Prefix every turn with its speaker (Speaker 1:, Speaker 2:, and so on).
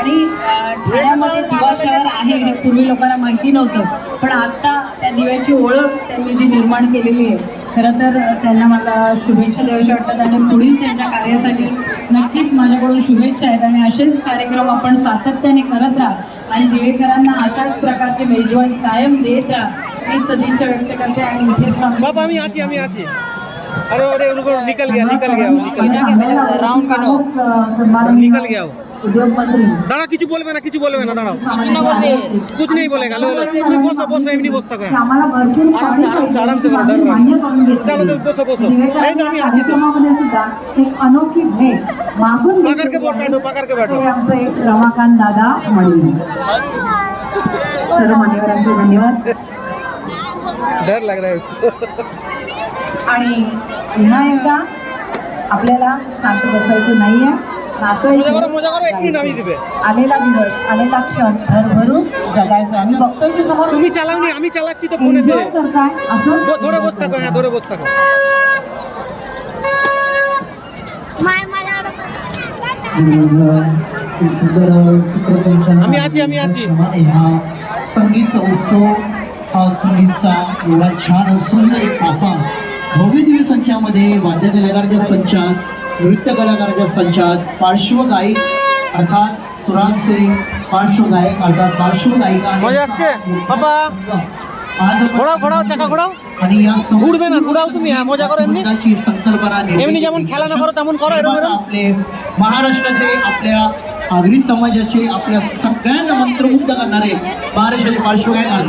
Speaker 1: आणि ठाण्यामध्ये दिवा शहर आहे हे पूर्वी लोकांना माहिती नव्हतं, पण आता त्या दिव्याची ओळख त्यांनी जी निर्माण केलेली आहे, खरं तर त्यांना मला शुभेच्छा द्याव्याशा वाटतात आणि पुढील त्यांच्या कार्यासाठी नक्कीच माझ्याकडून शुभेच्छा आहेत. आणि असेच कार्यक्रम आपण सातत्याने करत राहा आणि दिवेकरांना अशाच प्रकारचे मेजवानी कायम देत राहा ही सदिच्छा व्यक्त करते. आणि इथेच
Speaker 2: बाबा आम्ही आची अरे अरे उनको निकल गया निकल गया
Speaker 1: उद्योग मंत्री
Speaker 2: दाड़ा किचु बोलबे ना दाड़ा कुछ नहीं बोलेगा लो बोसो एमनी बोसता का
Speaker 1: आम्हाला भरपूर
Speaker 2: आराम से करो, डर रहा चलो तो बोसो नहीं तो आम्ही आची
Speaker 1: सुद्धा एक अनोखी भेट मागून
Speaker 2: पकड़ के बैठो
Speaker 1: आमचे रमाकांत दादा म्हणून सर्व मान्यवरांचे धन्यवाद.
Speaker 2: डर लग रहा है उसको.
Speaker 1: आणि पुन्हा एकदा आपल्याला शांत बसायचं नाहीये,
Speaker 2: मजा करो एक मिनिट आम्ही दिबे
Speaker 1: आलेला दिवस आलेला क्षण भरभरून जगायचं. आम्ही बघतोय की समोर
Speaker 2: तुम्ही चालावणी आम्ही चालाची तो पुणे दे
Speaker 1: करताय असं
Speaker 2: थोडे बसता का ह्या थोडे बसता का आम्ही आची
Speaker 3: संगीत उत्सव हा संगीतचा एवढा छान सुंदर एक ताफा भव्य दिव्य संचामध्ये वाद्य कलाकाराच्या संचात, नृत्य कलाकाराच्या संचात, पार्श्वगायक अर्थात सुरांचे पार्श्वगायक अर्थात पार्श्वगायिका
Speaker 2: मजा असते बाबा घोडाव चाका घोडाव
Speaker 3: आणि या
Speaker 2: उडबे ना घोडाव तुम्ही मजा करो एमनी
Speaker 3: संकल्पना
Speaker 2: एमनी जेमन खेळा ना करो तेमन करो
Speaker 3: आपले महाराष्ट्राचे आपल्या आगरी समाजाचे आपल्या सगळ्यांना मंत्रमुग्ध करणारे महाराष्ट्राचे पार्श्वगायक अर्थात